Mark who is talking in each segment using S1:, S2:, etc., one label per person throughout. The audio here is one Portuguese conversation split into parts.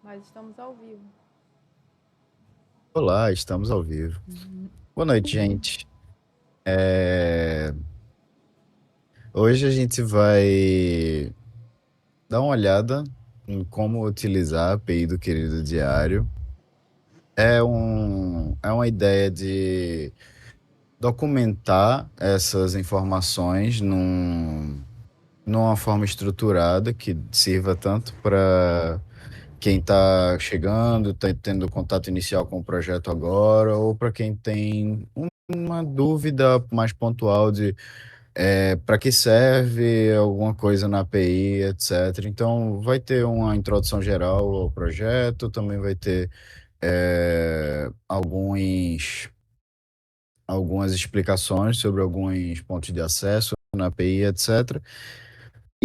S1: Mas estamos ao vivo.
S2: Olá, estamos ao vivo. Boa noite, gente. É, Hoje a gente vai dar uma olhada em como utilizar a API do Querido Diário. É uma ideia de documentar essas informações numa forma estruturada que sirva tanto para quem está chegando, está tendo contato inicial com o projeto agora, ou para quem tem uma dúvida mais pontual de para que serve alguma coisa na API, etc. Então, vai ter uma introdução geral ao projeto, também vai ter algumas explicações sobre alguns pontos de acesso na API, etc.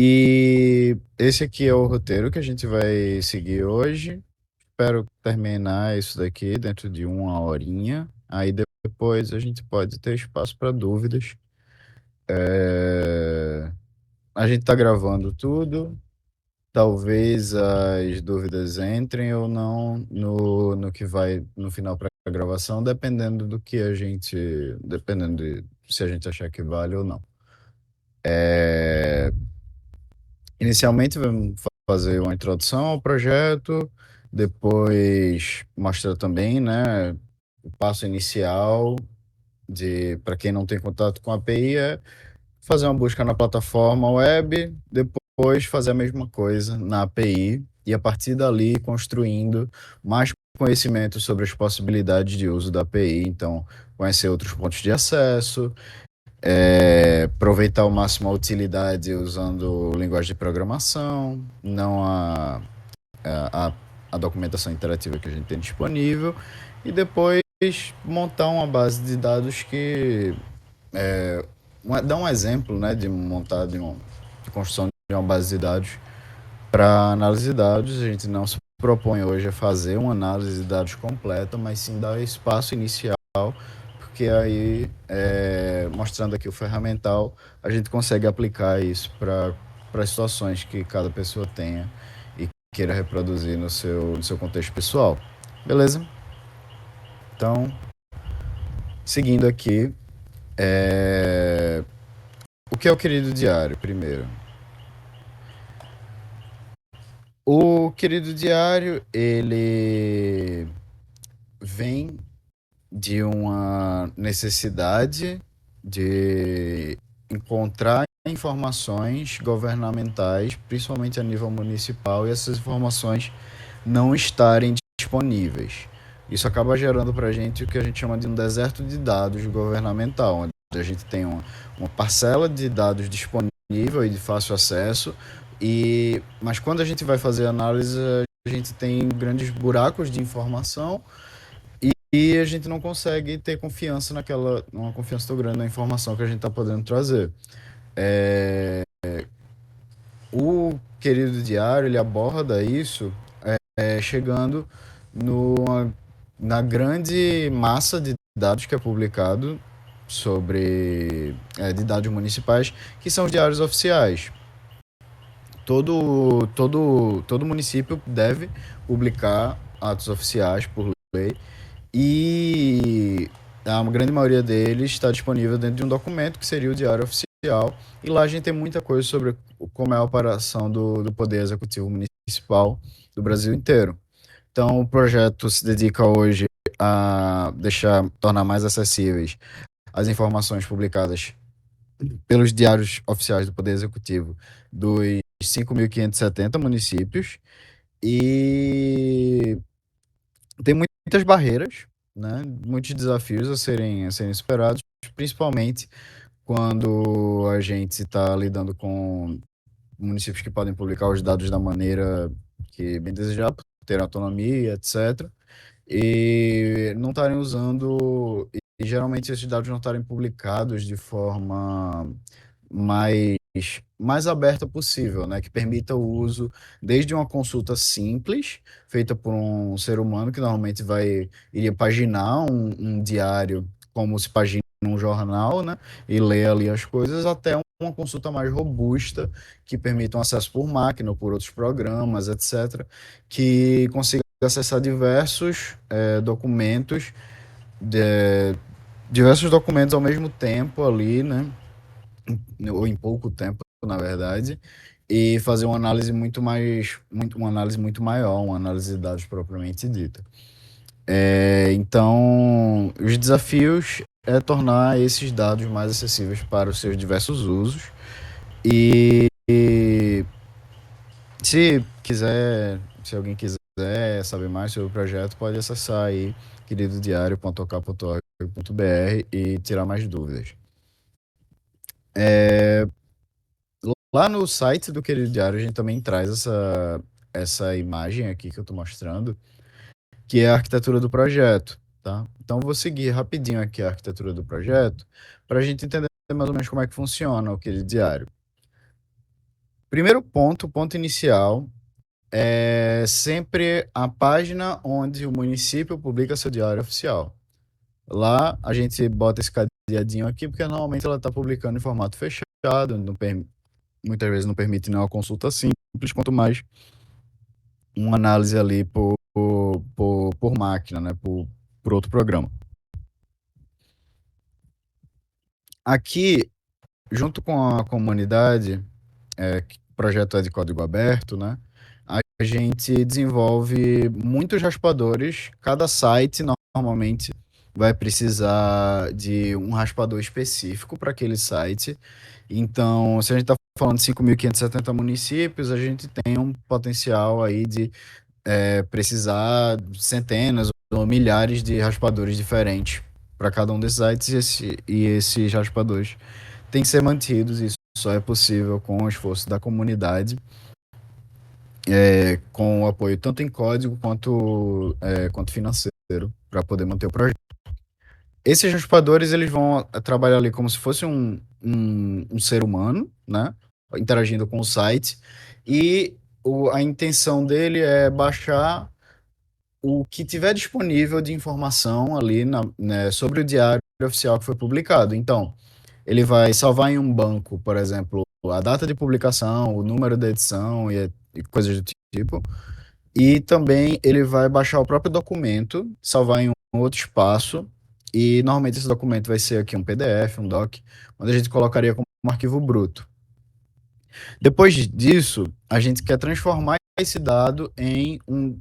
S2: E esse aqui é o roteiro que a gente vai seguir hoje. Espero terminar isso daqui dentro de uma horinha. Aí depois a gente pode ter espaço para dúvidas. É, A gente está gravando tudo. Talvez as dúvidas entrem ou não no que vai no final para a gravação, dependendo de se a gente achar que vale ou não. É, Inicialmente, vamos fazer uma introdução ao projeto, depois mostrar também, né, o passo inicial de para quem não tem contato com a API é fazer uma busca na plataforma web, depois fazer a mesma coisa na API e a partir dali ir construindo mais conhecimento sobre as possibilidades de uso da API. Então, conhecer outros pontos de acesso, aproveitar ao máximo a utilidade usando linguagem de programação, não a, a documentação interativa que a gente tem disponível, e depois montar uma base de dados que dá um exemplo, né, de construção de uma base de dados para análise de dados. A gente não se propõe hoje a fazer uma análise de dados completa, mas sim dar espaço inicial, porque aí, mostrando aqui o ferramental, a gente consegue aplicar isso para as situações que cada pessoa tenha e queira reproduzir no seu contexto pessoal. Beleza? Então, seguindo aqui, o que é o Querido Diário, primeiro? O Querido Diário, ele vem de uma necessidade de encontrar informações governamentais, principalmente a nível municipal, e essas informações não estarem disponíveis. Isso acaba gerando para a gente o que a gente chama de um deserto de dados governamental, onde a gente tem uma parcela de dados disponível e de fácil acesso, mas quando a gente vai fazer análise, a gente tem grandes buracos de informação e a gente não consegue ter confiança uma confiança tão grande na informação que a gente está podendo trazer. É, o Querido Diário, ele aborda isso chegando numa, na grande massa de dados que é publicado de dados municipais, que são os diários oficiais. Todo município deve publicar atos oficiais por lei. E a grande maioria deles está disponível dentro de um documento que seria o Diário Oficial. E lá a gente tem muita coisa sobre como é a operação do Poder Executivo Municipal do Brasil inteiro. Então, o projeto se dedica hoje a tornar mais acessíveis as informações publicadas pelos diários oficiais do Poder Executivo dos 5.570 municípios. E tem muitas barreiras, né? Muitos desafios a serem superados, principalmente quando a gente está lidando com municípios que podem publicar os dados da maneira que bem desejar, por ter autonomia, etc. E não estarem usando, e geralmente esses dados não estarem publicados de forma mais, mais aberta possível, né? Que permita o uso desde uma consulta simples, feita por um ser humano, que normalmente iria paginar um diário como se pagina um jornal, né? E ler ali as coisas, até uma consulta mais robusta, que permita um acesso por máquina ou por outros programas, etc., que consiga acessar documentos, de- diversos documentos ao mesmo tempo ali, né? Ou em pouco tempo, na verdade, e fazer uma análise muito maior, uma análise de dados propriamente dita. Então, os desafios é tornar esses dados mais acessíveis para os seus diversos usos e se alguém quiser saber mais sobre o projeto, pode acessar aí queridodiario.ok.org.br e tirar mais dúvidas. Lá no site do Querido Diário, a gente também traz essa imagem aqui que eu estou mostrando, que é a arquitetura do projeto, tá? Então, eu vou seguir rapidinho aqui a arquitetura do projeto para a gente entender mais ou menos como é que funciona o Querido Diário. Primeiro ponto, o ponto inicial, é sempre a página onde o município publica seu diário oficial. Lá, a gente bota esse cadeadinho aqui, porque normalmente ela está publicando em formato fechado, muitas vezes não permite nenhuma consulta simples, quanto mais uma análise ali por máquina, né, por outro programa. Aqui, junto com a comunidade, que o projeto é de código aberto, né, a gente desenvolve muitos raspadores. Cada site normalmente vai precisar de um raspador específico para aquele site. Então, se a gente está falando de 5.570 municípios, a gente tem um potencial aí de precisar de centenas ou milhares de raspadores diferentes para cada um desses sites e esses raspadores têm que ser mantidos. Isso só é possível com o esforço da comunidade, com o apoio tanto em código quanto financeiro para poder manter o projeto. Esses raspadores eles vão trabalhar ali como se fosse um ser humano, né? Interagindo com o site. E a intenção dele é baixar o que tiver disponível de informação ali né, sobre o diário oficial que foi publicado. Então, ele vai salvar em um banco, por exemplo, a data de publicação, o número da edição e coisas do tipo. E também ele vai baixar o próprio documento, salvar em um outro espaço. E normalmente esse documento vai ser aqui um PDF, um doc, onde a gente colocaria como um arquivo bruto. Depois disso, a gente quer transformar esse dado em um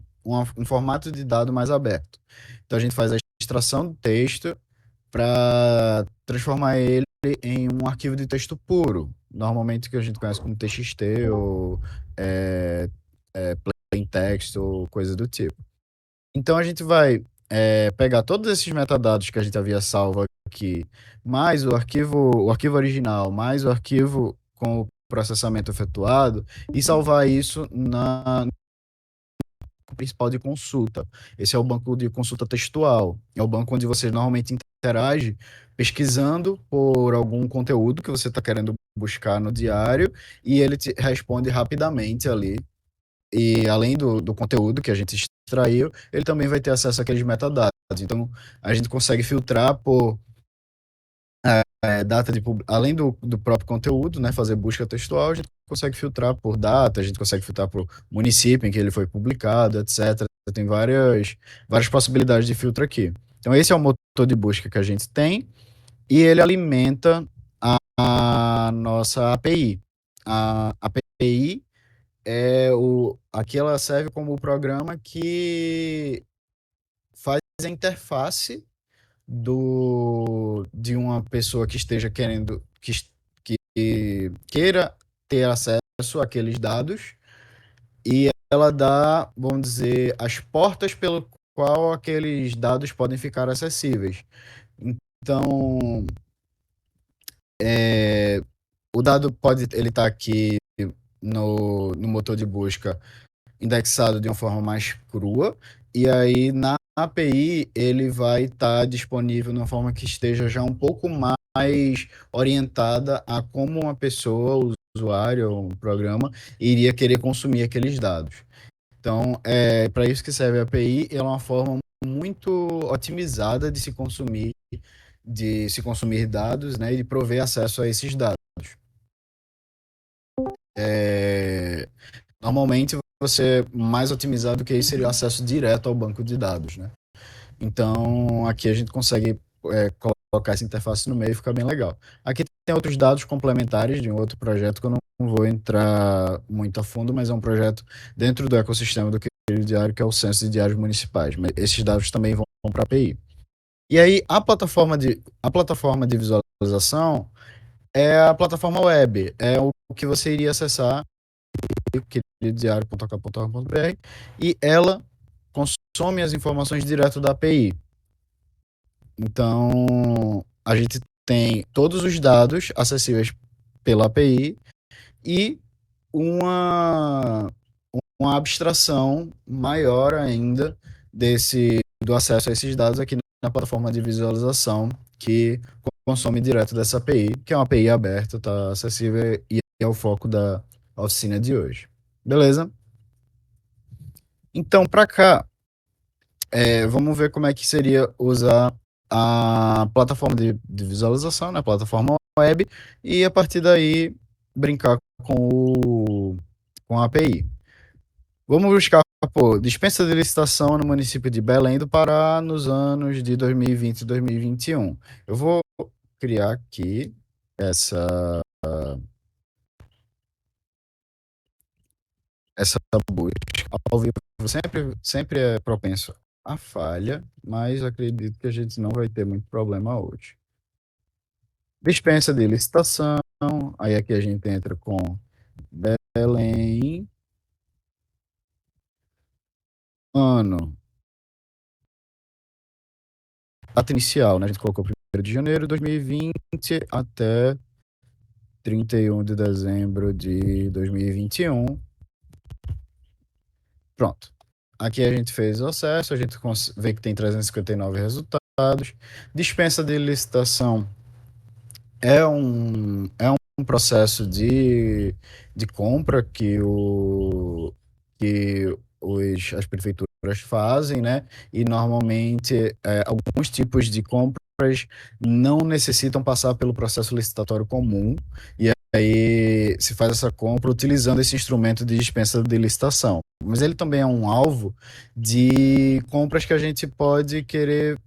S2: formato de dado mais aberto. Então a gente faz a extração do texto para transformar ele em um arquivo de texto puro, normalmente que a gente conhece como TXT ou plain text ou coisa do tipo. Então a gente vai pegar todos esses metadados que a gente havia salvo aqui, mais o arquivo original, mais o arquivo com o processamento efetuado, e salvar isso na principal de consulta. Esse é o banco de consulta textual. É o banco onde você normalmente interage pesquisando por algum conteúdo que você está querendo buscar no diário, e ele te responde rapidamente ali. E além do conteúdo que a gente extraiu, ele também vai ter acesso àqueles metadados. Então, a gente consegue filtrar por além do próprio conteúdo, né, fazer busca textual, a gente consegue filtrar por data, a gente consegue filtrar por município em que ele foi publicado, etc. Tem várias possibilidades de filtro aqui. Então, esse é o motor de busca que a gente tem e ele alimenta a nossa API. A API aqui ela serve como o programa que faz a interface de uma pessoa que esteja que queira ter acesso àqueles dados, e ela dá, vamos dizer, as portas pelo qual aqueles dados podem ficar acessíveis. Então, o dado ele tá aqui no motor de busca indexado de uma forma mais crua, e aí na API ele vai estar disponível de uma forma que esteja já um pouco mais orientada a como uma pessoa, o usuário, ou um programa, iria querer consumir aqueles dados. Então, é para isso que serve a API, ela é uma forma muito otimizada de se consumir dados, né, e de prover acesso a esses dados. é, normalmente você mais otimizado que isso seria o acesso direto ao banco de dados, né? Então, aqui a gente consegue colocar essa interface no meio e fica bem legal. Aqui tem outros dados complementares de um outro projeto que eu não vou entrar muito a fundo, mas é um projeto dentro do ecossistema do Querido Diário, que é o Censo de Diários Municipais. Mas esses dados também vão para a API. E aí, a plataforma de visualização é a plataforma web, é o que você iria acessar, queridodiario.com.br, e ela consome as informações direto da API. Então, a gente tem todos os dados acessíveis pela API e uma, uma abstração maior ainda do acesso a esses dados aqui na plataforma de visualização que consome direto dessa API, que é uma API aberta, está acessível e é o foco da oficina de hoje. Beleza? Então, para cá, vamos ver como é que seria usar a plataforma de visualização, né, a plataforma web, e a partir daí brincar com a API. Vamos buscar, pô, dispensa de licitação no município de Belém do Pará nos anos de 2020 e 2021. Eu vou criar aqui essa, essa busca. Ao vivo sempre é propenso a falha, mas acredito que a gente não vai ter muito problema hoje. Dispensa de licitação, aí aqui a gente entra com Belém, ano, data inicial, né? A gente colocou 1º de janeiro de 2020 até 31 de dezembro de 2021. Pronto. Aqui a gente fez o acesso, a gente vê que tem 359 resultados. Dispensa de licitação é um processo de compra que as prefeituras fazem, né? E normalmente alguns tipos de compras não necessitam passar pelo processo licitatório comum, e aí se faz essa compra utilizando esse instrumento de dispensa de licitação. Mas ele também é um alvo de compras que a gente pode querer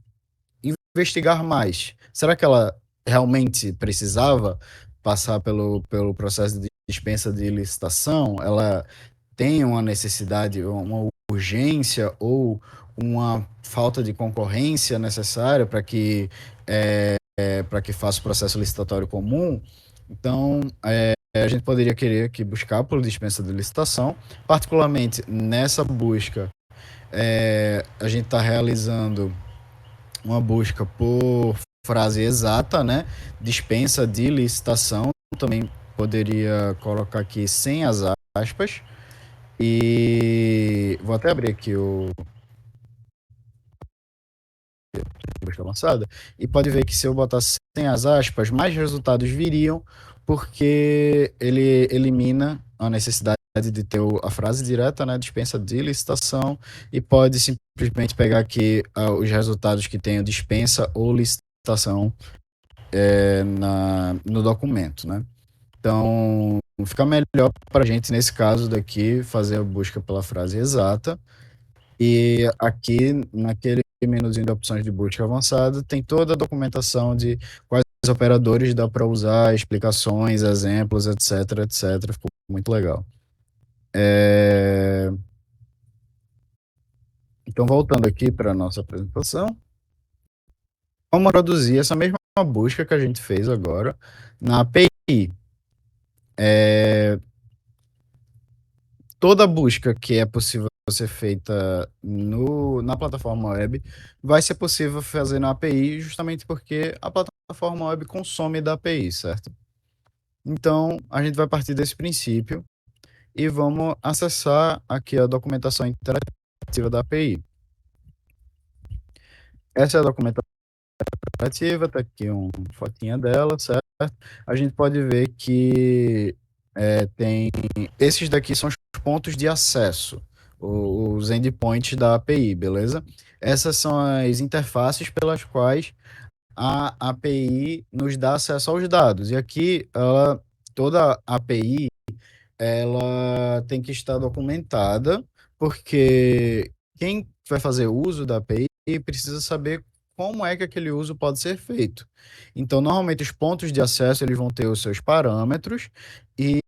S2: investigar mais. Será que ela realmente precisava passar pelo processo de dispensa de licitação? Ela tem uma necessidade, uma urgência ou uma falta de concorrência necessária para que faça o processo licitatório comum? Então, a gente poderia querer que buscar por dispensa de licitação, particularmente nessa busca, a gente está realizando uma busca por frase exata, né? Dispensa de licitação, também poderia colocar aqui sem as aspas. E vou até abrir aqui o busca avançada e pode ver que se eu botar sem as aspas, mais resultados viriam, porque ele elimina a necessidade de ter a frase direta, né, dispensa de licitação, e pode simplesmente pegar aqui os resultados que tem dispensa ou licitação no documento, né? Então, fica melhor para a gente, nesse caso daqui, fazer a busca pela frase exata. E aqui, naquele menuzinho de opções de busca avançada, tem toda a documentação de quais operadores dá para usar, explicações, exemplos, etc, etc. Ficou muito legal. Então, voltando aqui para a nossa apresentação, vamos produzir essa mesma busca que a gente fez agora na API. Toda busca que é possível ser feita na plataforma web vai ser possível fazer na API, justamente porque a plataforma web consome da API, certo? Então, a gente vai partir desse princípio e vamos acessar aqui a documentação interativa da API. Essa é a documentação interativa, está aqui uma fotinha dela, certo? A gente pode ver que tem. Esses daqui são os pontos de acesso, os endpoints da API, beleza? Essas são as interfaces pelas quais a API nos dá acesso aos dados. E aqui, toda a API ela tem que estar documentada, porque quem vai fazer uso da API precisa saber como é que aquele uso pode ser feito. Então, normalmente, os pontos de acesso eles vão ter os seus parâmetros e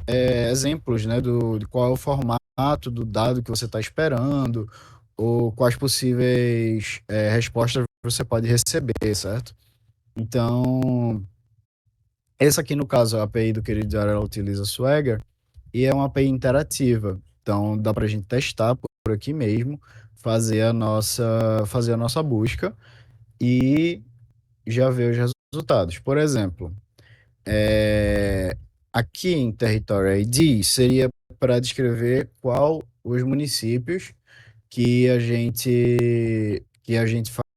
S2: exemplos, né, de qual é o formato do dado que você está esperando, ou quais possíveis respostas você pode receber, certo? Então, essa aqui, no caso, a API do Querido Diário, ela utiliza Swagger, e é uma API interativa. Então, dá para a gente testar por aqui mesmo, fazer a nossa busca e já ver os resultados. Por exemplo, é, aqui em Territory ID seria para descrever qual os municípios que a gente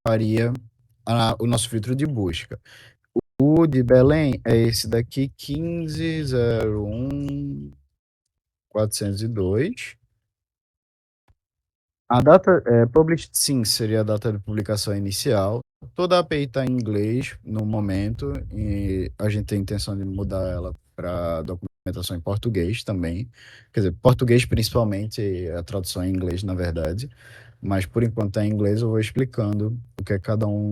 S2: faria o nosso filtro de busca. O de Belém é esse daqui, 15.01.402. A data, published sim, seria a data de publicação inicial. Toda a API está em inglês no momento e a gente tem a intenção de mudar ela para documentação em português também. Quer dizer, português principalmente, a tradução é em inglês, na verdade. Mas por enquanto está em inglês, eu vou explicando o que é cada um,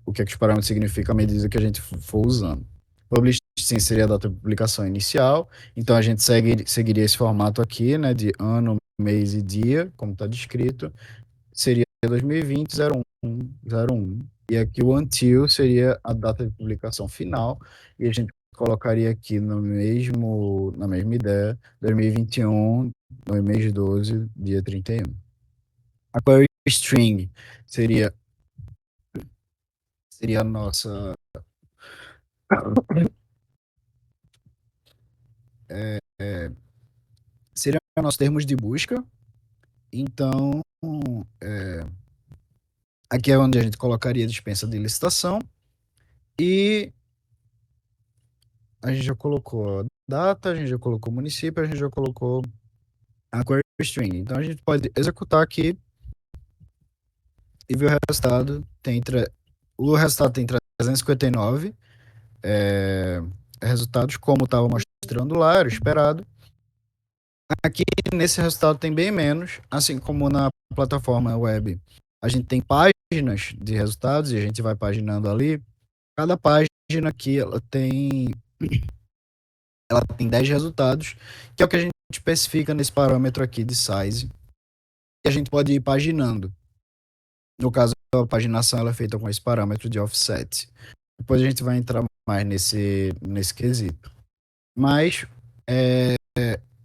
S2: o que é que os parâmetros significam à medida que a gente for usando. Published sim seria a data de publicação inicial, então a gente seguiria esse formato aqui, né, de ano, mês e dia, como está descrito, seria 2020, 01. E aqui o until seria a data de publicação final, e a gente colocaria aqui na mesma ideia, 2021, no mês 12, dia 31. A query string seria, seria a nossa. Seria nossos termos de busca. Então, aqui é onde a gente colocaria a dispensa de licitação. E a gente já colocou a data, a gente já colocou o município, a gente já colocou a query string. Então a gente pode executar aqui e ver o resultado. O resultado tem 359 resultados, como estava mostrando lá, era esperado. Aqui nesse resultado tem bem menos, assim como na plataforma web. A gente tem páginas de resultados e a gente vai paginando ali. Cada página aqui ela tem 10 resultados, que é o que a gente especifica nesse parâmetro aqui de size. E a gente pode ir paginando. No caso, a paginação ela é feita com esse parâmetro de offset. Depois a gente vai entrar mais nesse quesito. Mas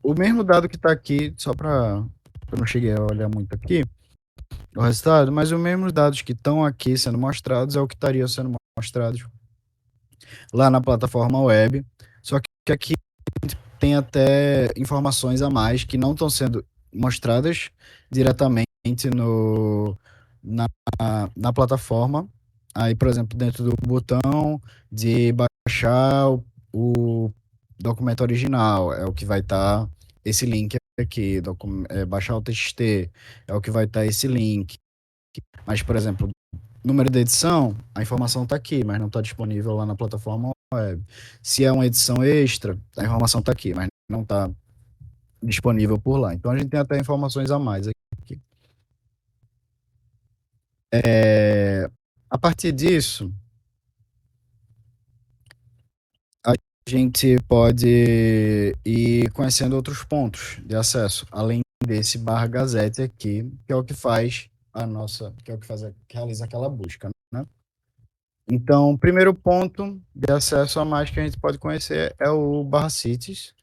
S2: o mesmo dado que está aqui, só para eu não cheguei a olhar muito aqui, o resultado, mas os mesmos dados que estão aqui sendo mostrados é o que estaria sendo mostrados lá na plataforma web. Só que aqui tem até informações a mais que não estão sendo mostradas diretamente na, na plataforma. Aí, por exemplo, dentro do botão de baixar o documento original, é o que vai estar esse link aqui, baixar o TXT, é o que vai estar esse link. Mas, por exemplo, número de edição, a informação está aqui, mas não está disponível lá na plataforma web. Se é uma edição extra, a informação está aqui, mas não está disponível por lá. Então a gente tem até informações a mais aqui. A partir disso, a gente pode ir conhecendo outros pontos de acesso, além desse barra Gazette aqui, que é o que faz que é o que que realiza aquela busca, né? Então, o primeiro ponto de acesso a mais que a gente pode conhecer é o barra cities.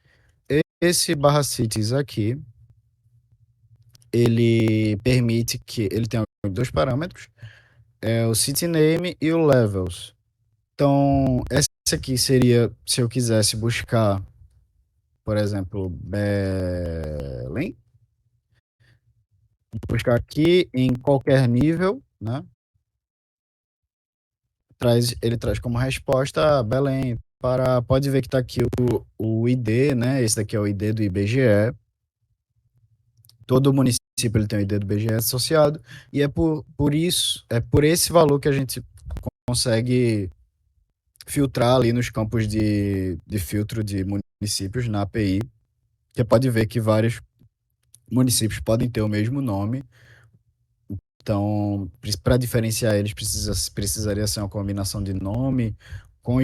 S2: Esse barra cities aqui, ele permite que ele tenha dois parâmetros, é o city name e o levels. Então, essa aqui seria se eu quisesse buscar, por exemplo, Belém, buscar aqui em qualquer nível, né? Ele traz como resposta Belém. Pode ver que está aqui o ID, né? Esse daqui é o ID do IBGE. Todo município ele tem o ID do IBGE associado, e é por isso, é por esse valor que a gente consegue filtrar ali nos campos de filtro de municípios na API, você pode ver que vários municípios podem ter o mesmo nome. Então, para diferenciar eles, precisaria ser uma combinação de nome com,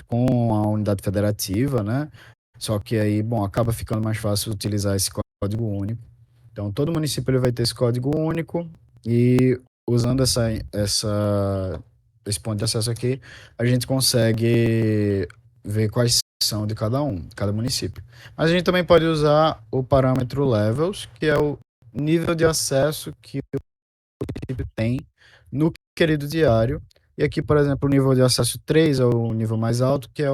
S2: com a unidade federativa, né? Só que aí, bom, acaba ficando mais fácil utilizar esse código único. Então, todo município ele vai ter esse código único e usando esse ponto de acesso aqui, a gente consegue ver quais são de cada um, de cada município. Mas a gente também pode usar o parâmetro levels, que é o nível de acesso que tem no querido diário. E aqui, por exemplo, o nível de acesso 3 é o nível mais alto, que é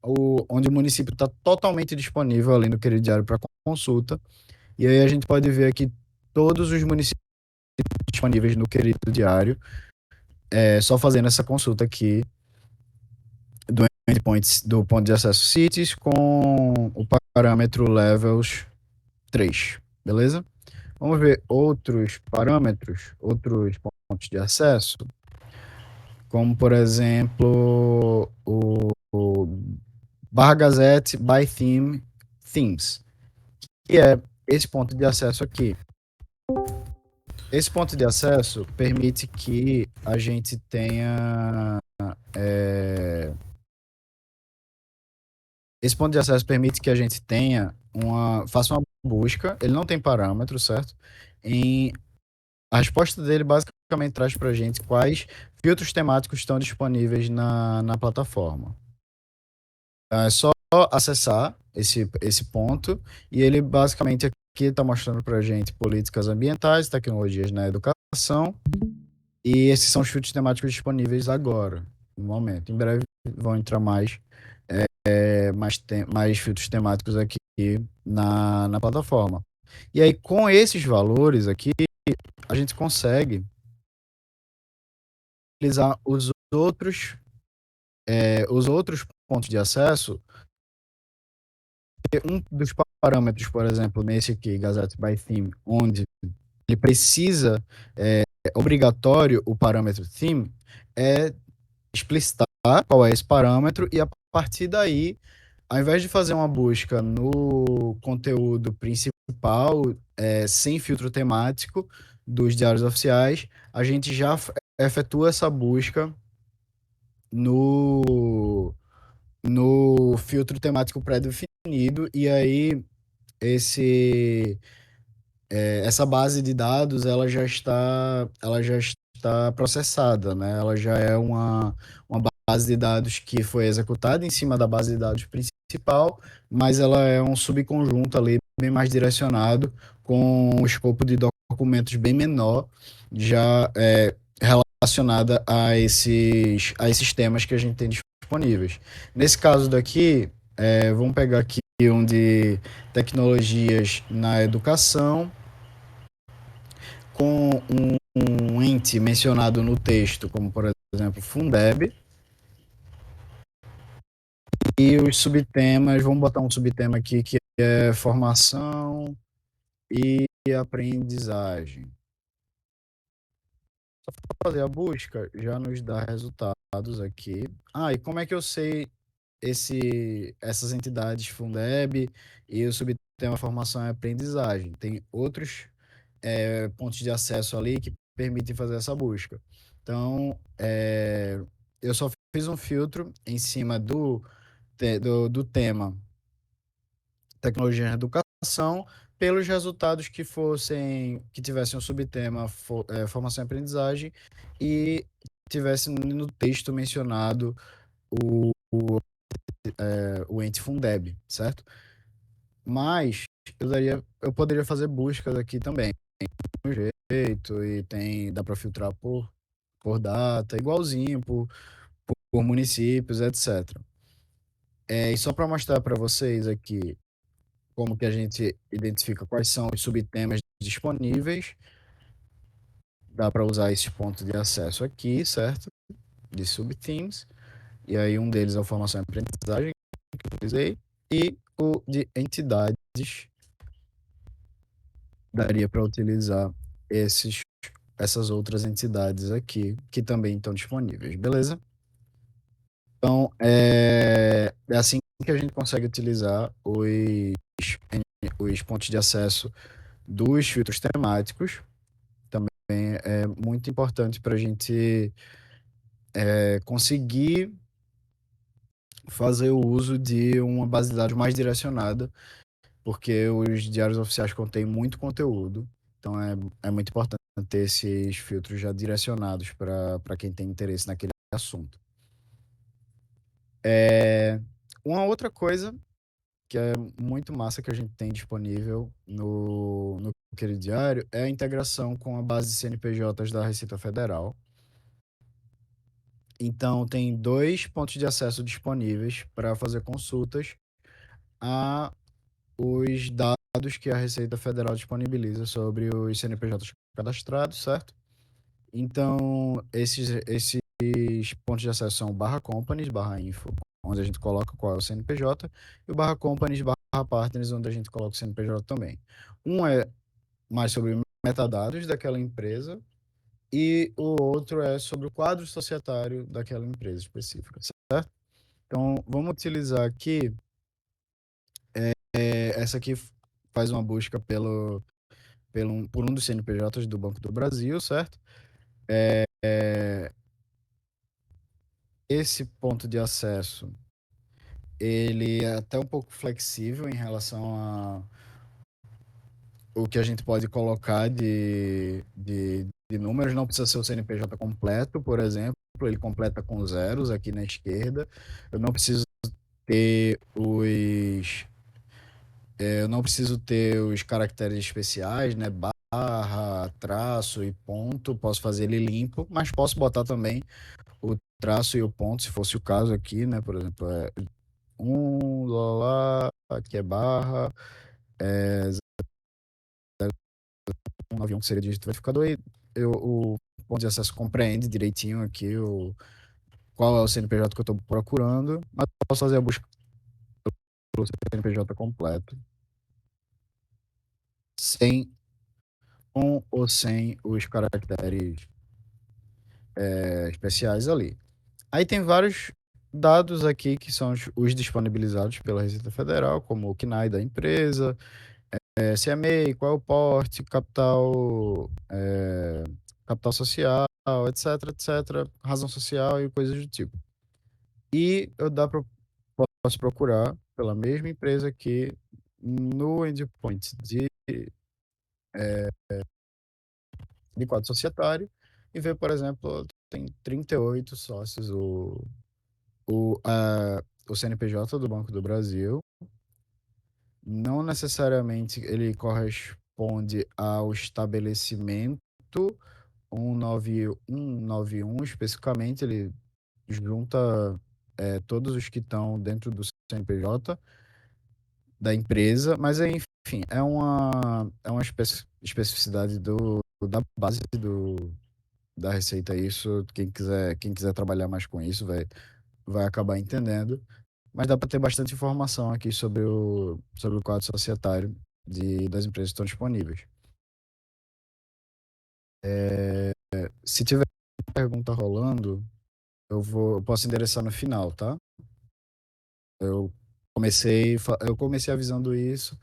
S2: onde o município está totalmente disponível ali no querido diário para consulta. E aí a gente pode ver aqui todos os municípios disponíveis no querido diário, só fazendo essa consulta aqui do endpoint, do ponto de acesso cities com o parâmetro levels 3, beleza? Vamos ver outros parâmetros, outros pontos de acesso, como por exemplo o barra Gazette by theme themes, que é esse ponto de acesso aqui. Esse ponto de acesso permite que a gente tenha. Esse ponto de acesso permite que a gente tenha faça uma busca. Ele não tem parâmetro, certo? A resposta dele basicamente traz para a gente quais filtros temáticos estão disponíveis na plataforma. É só acessar esse ponto e ele basicamente aqui está mostrando para a gente políticas ambientais, tecnologias na educação e esses são os filtros temáticos disponíveis agora, no momento. Em breve vão entrar mais filtros temáticos aqui na plataforma. E aí, com esses valores aqui, a gente consegue utilizar os outros pontos de acesso. Um dos parâmetros, por exemplo, nesse aqui, Gazette by Theme, onde ele precisa, obrigatório o parâmetro theme, é explicitar qual é esse parâmetro e a partir daí, ao invés de fazer uma busca no conteúdo principal, sem filtro temático dos diários oficiais, a gente já efetua essa busca no, no filtro temático pré-definido e aí esse essa base de dados ela já está processada, né? Ela já é uma base de dados que foi executada em cima da base de dados principal, mas ela é um subconjunto ali bem mais direcionado com um escopo de documentos bem menor, já relacionada a esses temas que a gente tem disponíveis. Nesse caso daqui, vamos pegar aqui um de tecnologias na educação, com um ente mencionado no texto, como por exemplo Fundeb, e os subtemas, vamos botar um subtema aqui que é formação e aprendizagem. Só fazer a busca já nos dá resultados aqui. E como é que eu sei essas entidades Fundeb e o subtema formação e aprendizagem? Tem outros pontos de acesso ali que permitem fazer essa busca. Então, eu só fiz um filtro em cima do tema tecnologia na educação pelos resultados que tivessem um subtema formação e aprendizagem e tivesse no texto mencionado o ente Fundeb, certo? Mas eu poderia fazer buscas aqui também, do jeito, e dá para filtrar por data, igualzinho, por municípios, etc. E só para mostrar para vocês aqui como que a gente identifica quais são os subtemas disponíveis, dá para usar esse ponto de acesso aqui, certo? De subthemes. E aí um deles é a formação e aprendizagem, que eu utilizei, e o de entidades, daria para utilizar essas outras entidades aqui, que também estão disponíveis, beleza? Então, é assim que a gente consegue utilizar os pontos de acesso dos filtros temáticos. Também é muito importante para a gente conseguir fazer o uso de uma base de dados mais direcionada, porque os diários oficiais contêm muito conteúdo, então é muito importante ter esses filtros já direcionados para quem tem interesse naquele assunto. Uma outra coisa que é muito massa que a gente tem disponível no Querido Diário é a integração com a base de CNPJs da Receita Federal. Então, tem dois pontos de acesso disponíveis para fazer consultas a os dados que a Receita Federal disponibiliza sobre os CNPJs cadastrados, certo? Então, esses pontos de acesso são barra companies, barra info, onde a gente coloca qual é o CNPJ, e o barra companies, barra partners, onde a gente coloca o CNPJ também. Um é mais sobre metadados daquela empresa, e o outro é sobre o quadro societário daquela empresa específica, certo? Então, vamos utilizar aqui, essa aqui faz uma busca por um dos CNPJs do Banco do Brasil, certo? Esse ponto de acesso, ele é até um pouco flexível em relação a o que a gente pode colocar de números. Não precisa ser o CNPJ completo, por exemplo, ele completa com zeros aqui na esquerda. Eu não preciso ter eu não preciso ter os caracteres especiais, né? Barra, traço e ponto. Posso fazer ele limpo, mas posso botar também o traço e o ponto, se fosse o caso aqui, né? Por exemplo, lá, aqui é barra, 191 que seria dígito verificador, e o ponto de acesso compreende direitinho aqui qual é o CNPJ que eu estou procurando, mas eu posso fazer a busca pelo CNPJ completo, sem, com ou sem os caracteres especiais ali. Aí tem vários dados aqui que são os disponibilizados pela Receita Federal, como o CNAE da empresa, CMEI, qual é o porte, capital social, etc, etc, razão social e coisas do tipo. E posso procurar pela mesma empresa aqui no endpoint de quadro societário e ver, por exemplo, tem 38 sócios o CNPJ do Banco do Brasil. Não necessariamente ele corresponde ao estabelecimento 191 especificamente, ele junta todos os que estão dentro do CNPJ da empresa, mas enfim, é uma especificidade da base da Receita. Isso, quem quiser trabalhar mais com isso vai acabar entendendo. Mas dá para ter bastante informação aqui sobre o quadro societário das empresas que estão disponíveis. Se tiver pergunta rolando, eu posso endereçar no final, tá? Eu eu comecei avisando isso,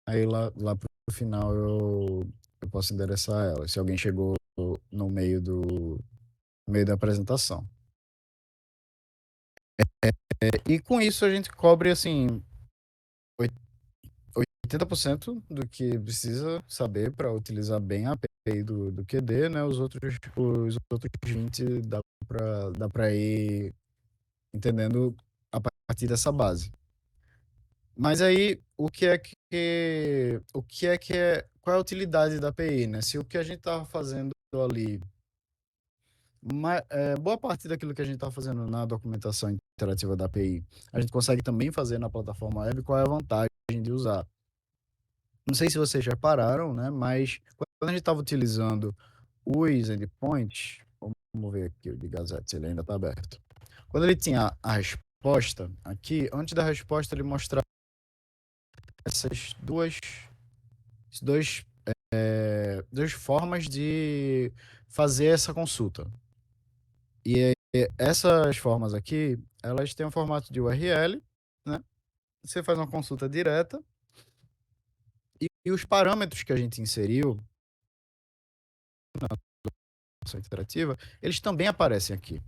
S2: aí lá pro final eu posso endereçar ela, se alguém chegou no meio da apresentação. E com isso a gente cobre, assim, 80% do que precisa saber para utilizar bem a API do QD, né? Os outros 20 dá para ir entendendo a partir dessa base. Mas aí, qual é a utilidade da API, né? Se o que a gente estava fazendo ali, boa parte daquilo que a gente estava fazendo na documentação interativa da API, a gente consegue também fazer na plataforma web, qual é a vantagem de usar? Não sei se vocês já repararam, né? Mas quando a gente estava utilizando os endpoints, vamos ver aqui o de Gazette, se ele ainda está aberto. Quando ele tinha a resposta aqui, antes da resposta ele mostrava essas duas formas de fazer essa consulta. E essas formas aqui, elas têm um formato de URL, né? Você faz uma consulta direta e os parâmetros que a gente inseriu na nossa interativa, eles também aparecem aqui.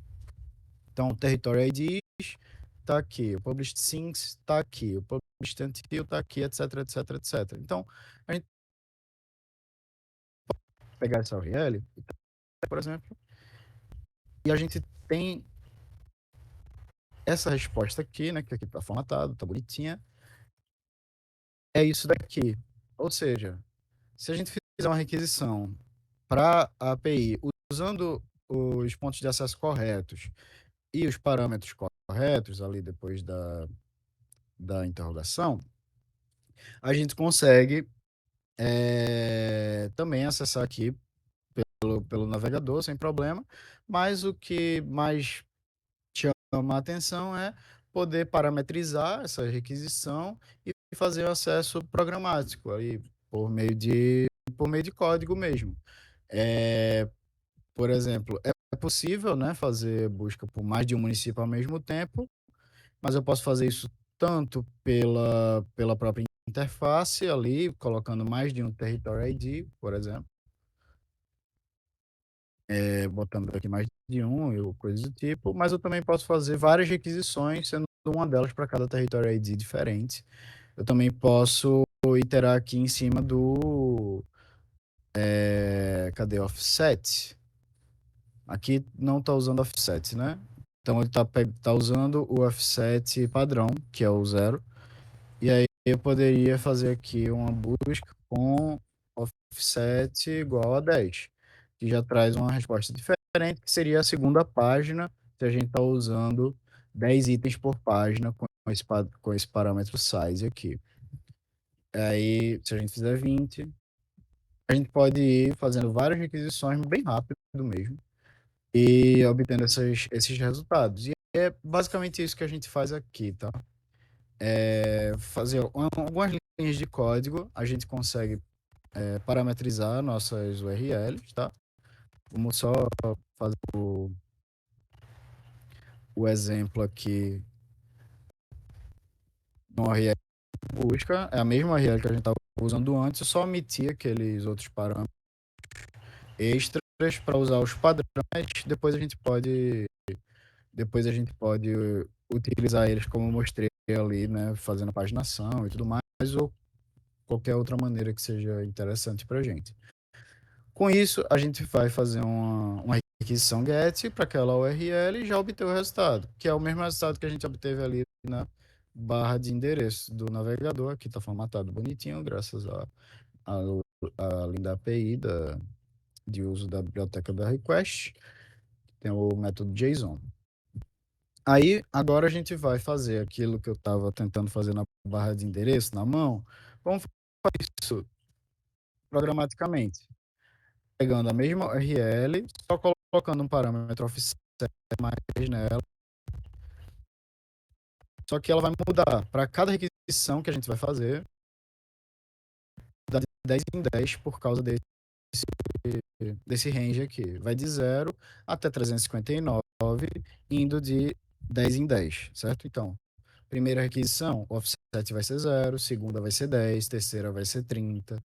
S2: Então, o Territory IDs está aqui, o Published Syncs está aqui, o Published Until está aqui, etc, etc, etc. Então, a gente pegar essa URL, por exemplo, e a gente tem essa resposta aqui, né, que aqui está formatado, está bonitinha, é isso daqui. Ou seja, se a gente fizer uma requisição para a API usando os pontos de acesso corretos e os parâmetros corretos ali depois da interrogação, a gente consegue também acessar aqui pelo navegador sem problema, mas o que mais chama a atenção é poder parametrizar essa requisição e fazer o acesso programático aí por meio de código mesmo. É, por exemplo, é possível, né, fazer busca por mais de um município ao mesmo tempo, mas eu posso fazer isso tanto pela própria interface ali, colocando mais de um Territory ID, por exemplo, botando aqui mais de um ou coisa do tipo, mas eu também posso fazer várias requisições, sendo uma delas para cada Territory ID diferente. Eu também posso iterar aqui em cima cadê offset? Aqui não está usando offset, né? Então ele tá usando o offset padrão, que é o zero. E aí eu poderia fazer aqui uma busca com offset igual a 10, que já traz uma resposta diferente, que seria a segunda página, se a gente está usando 10 itens por página com esse parâmetro size aqui. Aí, se a gente fizer 20, a gente pode ir fazendo várias requisições bem rápido mesmo e obtendo esses resultados. E é basicamente isso que a gente faz aqui, tá? Fazer algumas linhas de código, a gente consegue parametrizar nossas URLs, tá? Vamos só fazer o exemplo aqui de uma URL de busca, é a mesma URL que a gente estava usando antes, eu só omitir aqueles outros parâmetros extras para usar os padrões, depois a gente pode utilizar eles como eu mostrei ali, né, fazendo paginação e tudo mais, ou qualquer outra maneira que seja interessante para a gente. Com isso, a gente vai fazer uma requisição GET para aquela URL e já obter o resultado, que é o mesmo resultado que a gente obteve ali na barra de endereço do navegador. Aqui está formatado bonitinho, graças a linda API de uso da biblioteca da request, tem o método JSON. Aí, agora a gente vai fazer aquilo que eu estava tentando fazer na barra de endereço, na mão. Vamos fazer isso programaticamente, pegando a mesma URL, só colocando um parâmetro offset mais nela, só que ela vai mudar para cada requisição que a gente vai fazer, de 10 em 10 por causa desse range aqui. Vai de 0 até 359, indo de 10 em 10, certo? Então, primeira requisição, o offset vai ser 0, segunda vai ser 10, terceira vai ser 30,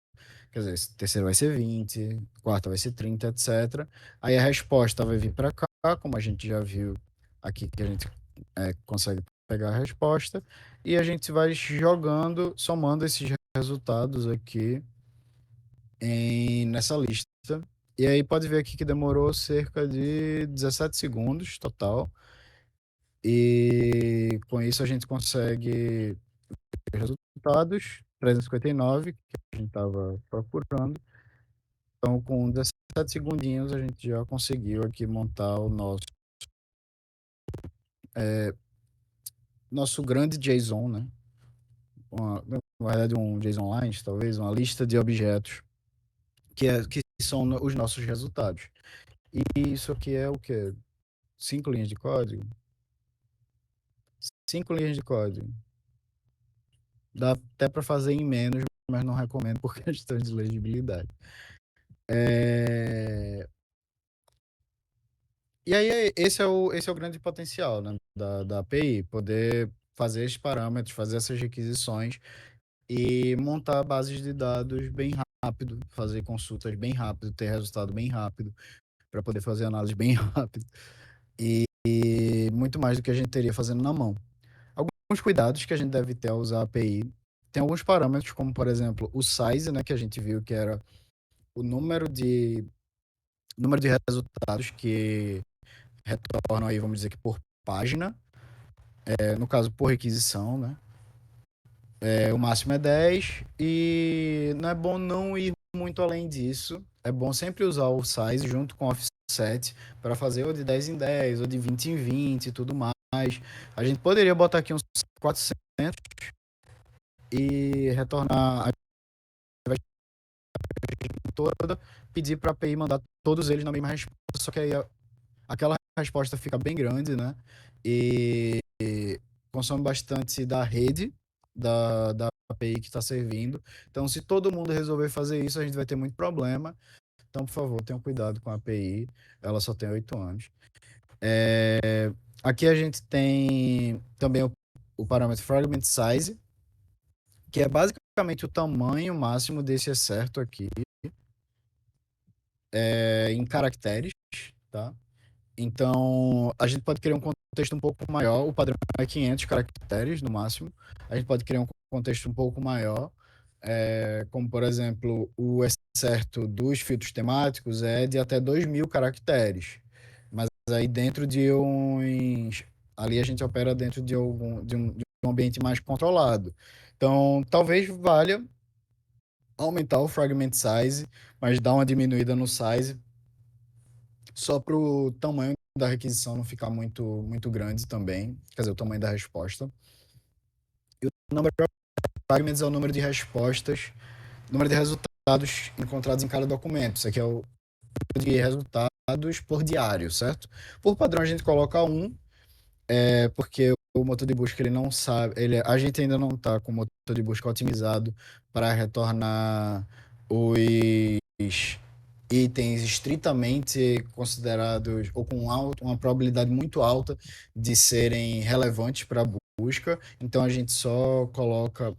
S2: quer dizer, terceira vai ser 20, quarta vai ser 30, etc. Aí a resposta vai vir para cá, como a gente já viu aqui, que a gente consegue pegar a resposta, e a gente vai jogando, somando esses resultados aqui nessa lista. E aí pode ver aqui que demorou cerca de 17 segundos total. E com isso a gente consegue ver resultados, 359, que a gente estava procurando. Então, com 17 segundinhos, a gente já conseguiu aqui montar o nosso grande JSON, né? Na verdade, um JSON Lines, talvez, uma lista de objetos que são os nossos resultados. E isso aqui é o quê? 5 linhas de código? 5 linhas de código. Dá até para fazer em menos, mas não recomendo por questão de legibilidade. E aí, esse é o grande potencial, né, da API, poder fazer esses parâmetros, fazer essas requisições e montar bases de dados bem rápido, fazer consultas bem rápido, ter resultado bem rápido, para poder fazer análise bem rápido. E muito mais do que a gente teria fazendo na mão. Alguns cuidados que a gente deve ter ao usar a API. Tem alguns parâmetros, como por exemplo o size, né, que a gente viu que era o número de resultados que retornam aí, vamos dizer que por página, no caso por requisição, né? O máximo é 10 e não é bom não ir muito além disso. É bom sempre usar o size junto com o offset para fazer ou de 10 em 10 ou de 20 em 20 e tudo mais. A gente poderia botar aqui uns 400 e retornar a toda, pedir para a API mandar todos eles na mesma resposta, só que aí aquela resposta fica bem grande, né? E consome bastante da rede da API que está servindo. Então, se todo mundo resolver fazer isso, a gente vai ter muito problema. Então, por favor, tenham cuidado com a API. Ela só tem 8 anos. Aqui a gente tem também o parâmetro fragment size, que é basicamente o tamanho máximo desse excerto aqui, em caracteres, tá? Então, a gente pode criar um contexto um pouco maior, o padrão é 500 caracteres no máximo. A gente pode criar um contexto um pouco maior, como por exemplo, o excerto dos filtros temáticos é de até 2.000 caracteres. Mas aí dentro de uns. Ali a gente opera dentro de um ambiente mais controlado. Então, talvez valha aumentar o fragment size, mas dar uma diminuída no size só para o tamanho da requisição não ficar muito grande também, quer dizer, o tamanho da resposta. E o number of fragments é o número de respostas, número de resultados encontrados em cada documento. Isso aqui é o número de resultados por diário, certo? Por padrão a gente coloca um, porque o motor de busca ele não sabe, a gente ainda não está com o motor de busca otimizado para retornar os itens estritamente considerados ou com uma probabilidade muito alta de serem relevantes para a busca. Então a gente só coloca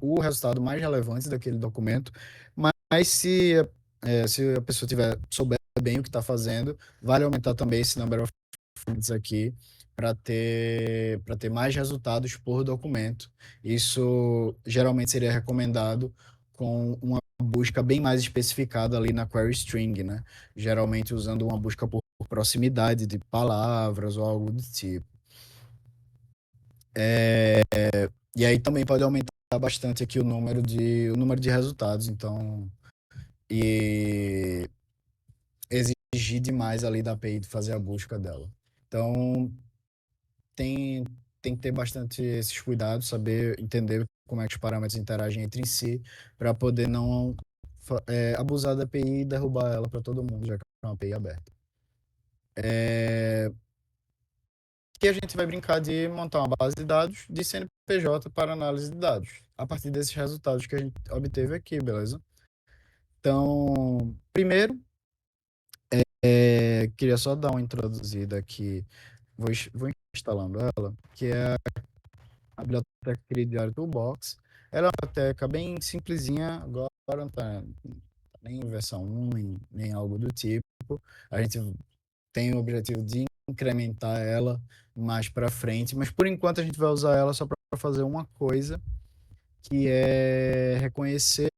S2: o resultado mais relevante daquele documento, mas se a pessoa souber bem o que está fazendo, vale aumentar também esse number of fields aqui para ter mais resultados por documento. Isso geralmente seria recomendado com uma busca bem mais especificada ali na query string, né? Geralmente usando uma busca por proximidade de palavras ou algo do tipo. E aí também pode aumentar bastante aqui o número de resultados, então, e exigir demais ali da API de fazer a busca dela. Então, tem, tem que ter bastante esses cuidados, saber entender como é que os parâmetros interagem entre si, para poder não abusar da API e derrubar ela para todo mundo, já que é uma API aberta. E a gente vai brincar de montar uma base de dados de CNPJ para análise de dados, a partir desses resultados que a gente obteve aqui, beleza? Então, primeiro, queria só dar uma introduzida aqui, vou instalando ela, que é a biblioteca Crediário Toolbox. Ela é uma biblioteca bem simplesinha, agora não está nem em versão 1, nem algo do tipo. A gente tem o objetivo de incrementar ela mais para frente, mas por enquanto a gente vai usar ela só para fazer uma coisa, que é reconhecer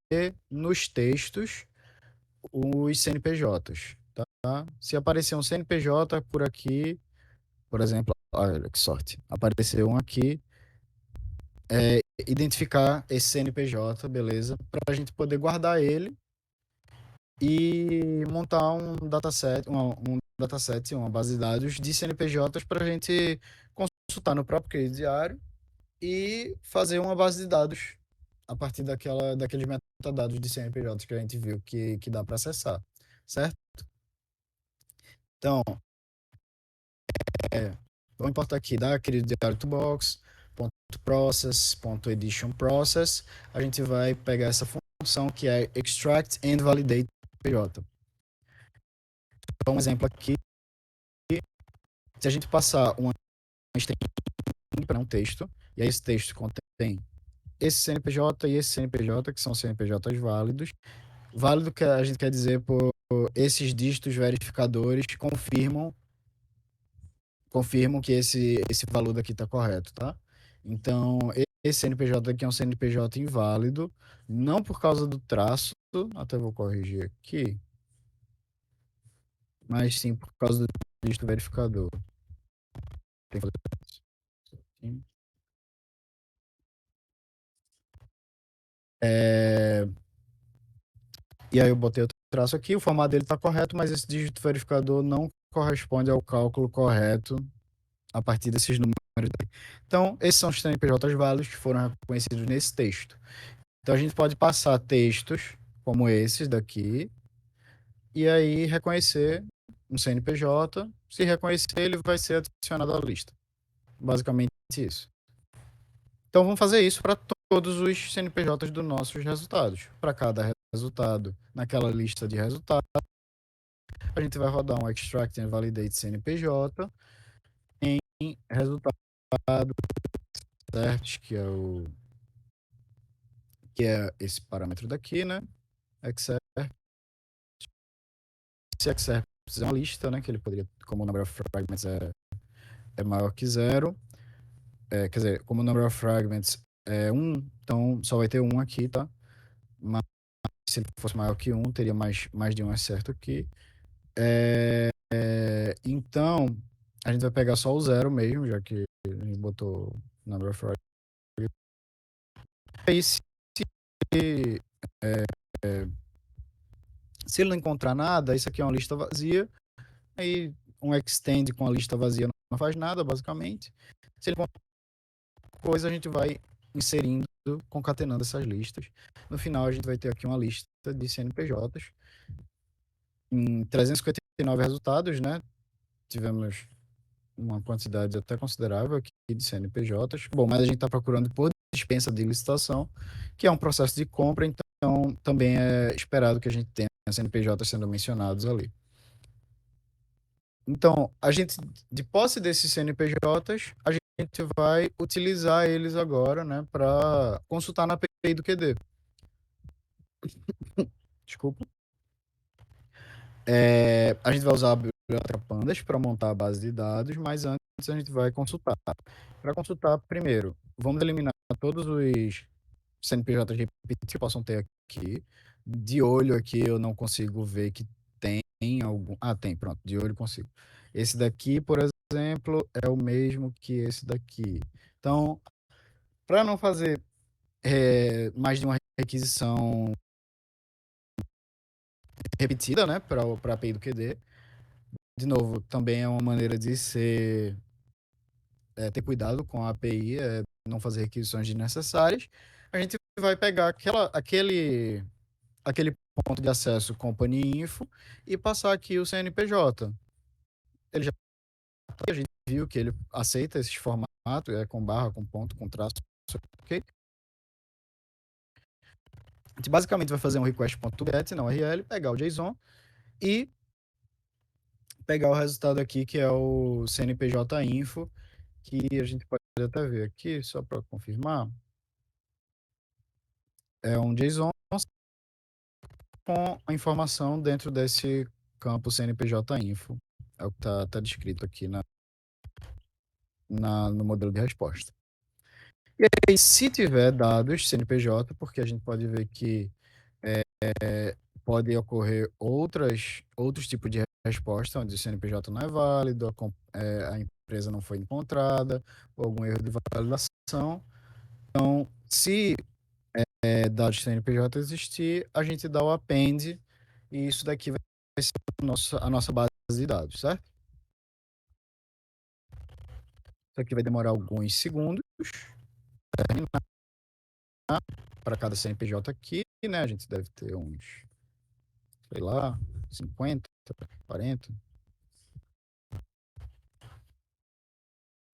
S2: nos textos os CNPJs, tá? Se aparecer um CNPJ por aqui, por exemplo, olha que sorte, apareceu um aqui, identificar esse CNPJ, beleza? Para a gente poder guardar ele e montar uma base de dados de CNPJs para a gente consultar no próprio crediário e fazer uma base de dados a partir daqueles metadados de CNPJs que a gente viu que dá para acessar, certo? Então, vamos importar aqui da crediário toolbox, .process, .edition process, a gente vai pegar essa função que é extract and validate PJ. um exemplo aqui, se a gente passar uma string para um texto, e aí esse texto contém esse CNPJ e esse CNPJ, que são CNPJs válidos. Válido que a gente quer dizer por esses dígitos verificadores confirmam que esse valor daqui está correto, tá? Então, esse CNPJ aqui é um CNPJ inválido, não por causa do traço, até vou corrigir aqui, mas sim por causa do dígito verificador. Tem que fazer isso. E aí eu botei o traço aqui, o formato dele está correto, mas esse dígito verificador não corresponde ao cálculo correto a partir desses números daqui. Então, esses são os CNPJs válidos que foram reconhecidos nesse texto. Então, a gente pode passar textos como esses daqui e aí reconhecer um CNPJ. Se reconhecer, ele vai ser adicionado à lista. Basicamente isso. Então, vamos fazer isso para todos os CNPJs dos nossos resultados. Para cada resultado naquela lista de resultados, a gente vai rodar um extract and validate CNPJ em resultado certo, que é esse parâmetro daqui, né? Excerpt. Esse excerpt é uma lista, né? Que ele poderia, como o number of fragments é maior que zero, quer dizer, como o number of fragments é 1, então só vai ter um aqui, tá? Mas se ele fosse maior que 1, teria mais de um excerto aqui. Então, a gente vai pegar só o zero mesmo, já que a gente botou number of fragments. Aí, se ele não encontrar nada, isso aqui é uma lista vazia. Aí um extend com a lista vazia não faz nada, basicamente. Se ele encontrar coisa, a gente vai inserindo, concatenando essas listas. No final, a gente vai ter aqui uma lista de CNPJs em 359 resultados, né? Tivemos uma quantidade até considerável aqui de CNPJs. Bom, mas a gente está procurando por dispensa de licitação, que é um processo de compra, então também é esperado que a gente tenha CNPJs sendo mencionados ali. Então, a gente, de posse desses CNPJs, a gente vai utilizar eles agora, né, para consultar na API do QD. Desculpa. A gente vai usar a biblioteca Pandas para montar a base de dados, mas antes a gente vai consultar. Para consultar, primeiro, vamos eliminar todos os CNPJs repetidos que possam ter aqui. De olho aqui eu não consigo ver que tem algum. Ah, tem, pronto, de olho consigo. Esse daqui, por exemplo, é o mesmo que esse daqui. Então, para não fazer mais de uma requisição repetida, né, para a API do QD, de novo, também é uma maneira de ter cuidado com a API, não fazer requisições desnecessárias. A gente vai pegar aquele ponto de acesso company info e passar aqui o CNPJ. Ele já a gente viu que ele aceita esses formatos, com barra, com ponto, com traço, ok? A gente basicamente vai fazer um request.get na URL, pegar o JSON e pegar o resultado aqui, que é o CNPJ info, que a gente pode até ver aqui, só para confirmar. É um JSON com a informação dentro desse campo CNPJ info. É o que está descrito aqui no modelo de resposta. E aí, se tiver dados CNPJ, porque a gente pode ver que pode ocorrer outros tipos de resposta, onde o CNPJ não é válido, a empresa não foi encontrada, ou algum erro de validação. Então, se dados CNPJ existir, a gente dá o append, e isso daqui vai ser a nossa base de dados, certo? Isso aqui vai demorar alguns segundos para cada CNPJ aqui, né? A gente deve ter uns, sei lá, 50, 40.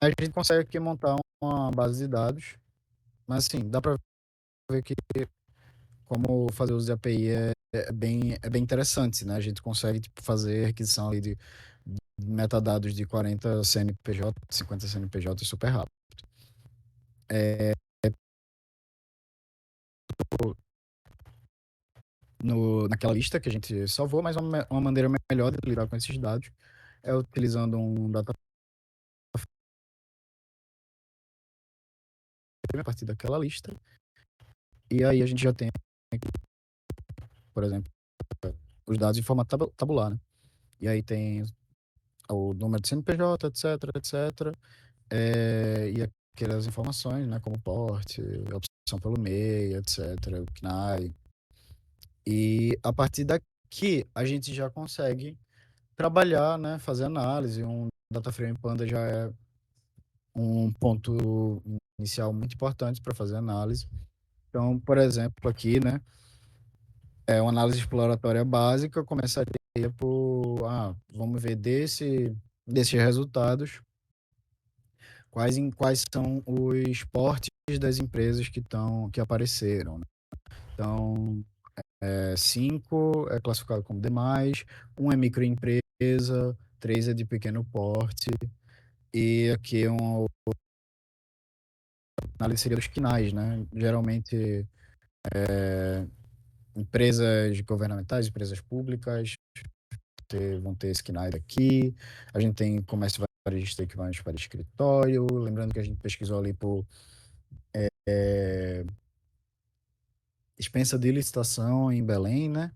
S2: A gente consegue aqui montar uma base de dados, mas assim, dá para ver que como fazer uso de API é bem interessante, né? A gente consegue tipo, fazer requisição ali de metadados de 40 CNPJ, 50 CNPJ super rápido. Naquela lista que a gente salvou, mas uma maneira melhor de lidar com esses dados é utilizando um data frame a partir daquela lista. E aí a gente já tem, por exemplo, os dados em formato tabular, né? E aí tem o número de CNPJ, etc, etc. E aquelas informações, né? Como porte, opção pelo MEI, etc, o CNAE. E a partir daqui a gente já consegue trabalhar, né? Fazer análise. Um data frame Panda já é um ponto inicial muito importante para fazer análise. Então, por exemplo, aqui, né, é uma análise exploratória básica, começaria por, vamos ver desses resultados, quais são os portes das empresas que apareceram, né? Então, 5 é classificado como demais, um é microempresa, 3 é de pequeno porte, e aqui é uma análise seria dos quinais, né? Geralmente empresas governamentais, empresas públicas, vão ter esse KNAI daqui. A gente tem comércio varejista equivalente para escritório. Lembrando que a gente pesquisou ali por dispensa de licitação em Belém, né?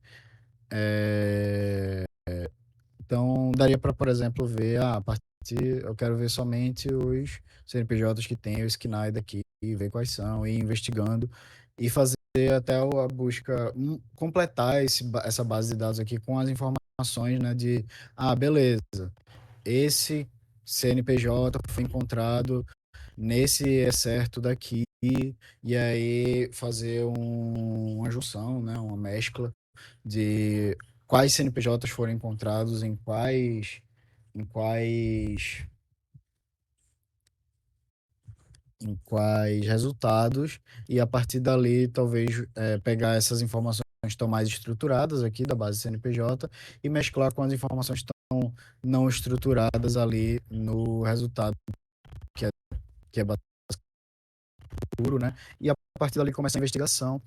S2: Então, daria para, por exemplo, ver, a partir, eu quero ver somente os CNPJs que têm o KNAI daqui e ver quais são, e ir investigando e fazer até a busca, completar essa base de dados aqui com as informações, né, de, beleza, esse CNPJ foi encontrado nesse excerto daqui, e aí fazer uma junção, né, uma mescla de quais CNPJs foram encontrados em quais, em quais resultados, e a partir dali talvez pegar essas informações que estão mais estruturadas aqui da base CNPJ e mesclar com as informações que estão não estruturadas ali no resultado, que é, que é puro, né? E a partir dali começa a investigação.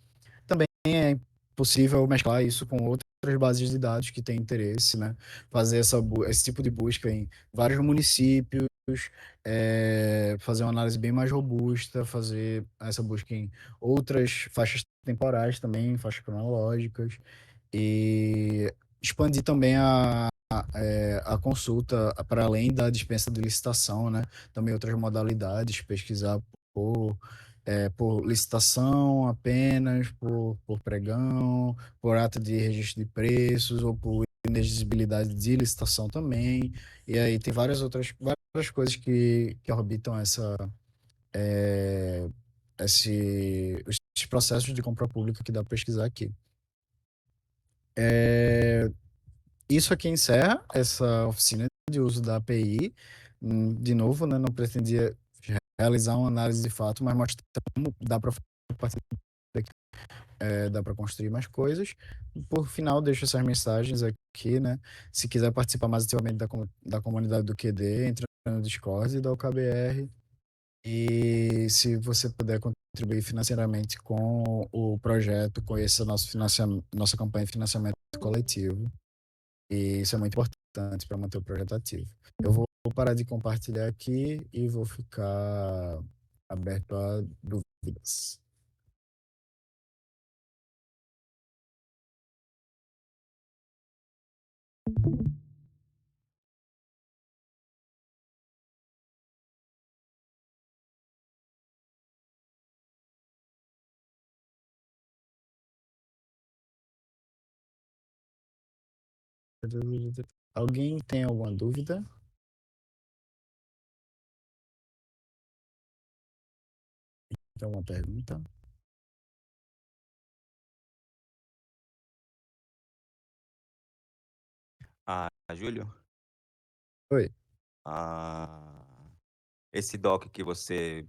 S2: Também é possível mesclar isso com outras bases de dados que têm interesse, né? Fazer esse tipo de busca em vários municípios, fazer uma análise bem mais robusta, fazer essa busca em outras faixas temporais também, faixas cronológicas, e expandir também a consulta para além da dispensa de licitação, né? Também outras modalidades, pesquisar por, por licitação apenas, por pregão, por ata de registro de preços ou por inexigibilidade de licitação também. E aí tem várias coisas que orbitam é, esses processos de compra pública que dá para pesquisar aqui. Isso aqui encerra essa oficina de uso da API. De novo, né, não pretendia realizar uma análise de fato, mas mostrar como dá para dá para construir mais coisas. Por final, deixo essas mensagens aqui, né? Se quiser participar mais ativamente da comunidade do QD, entra no Discord da UKBR. E se você puder contribuir financeiramente com o projeto, conheça nossa campanha de financiamento coletivo. E isso é muito importante para manter o projeto ativo. Eu vou parar de compartilhar aqui e vou ficar aberto a dúvidas. Alguém tem alguma dúvida? Tem alguma pergunta?
S1: Júlio,
S2: Oi.
S1: ah, esse doc que você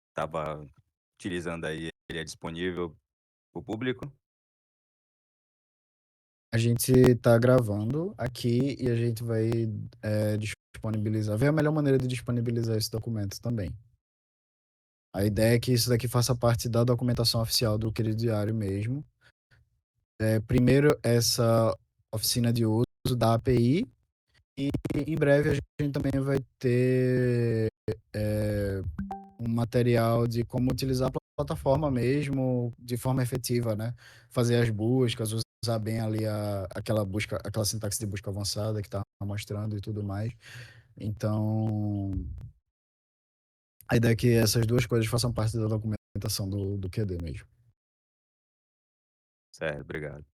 S1: estava utilizando aí, ele é disponível para o público?
S2: A gente tá gravando aqui e a gente vai disponibilizar, ver a melhor maneira de disponibilizar esse documento também. A ideia é que isso daqui faça parte da documentação oficial do Querido Diário mesmo. Primeiro, essa oficina de uso da API, e em breve a gente também vai ter um material de como utilizar a plataforma mesmo de forma efetiva, né? Fazer as buscas, usar bem ali aquela busca, aquela sintaxe de busca avançada que está mostrando e tudo mais. Então, a ideia é que essas duas coisas façam parte da documentação do QD mesmo.
S1: Certo, obrigado.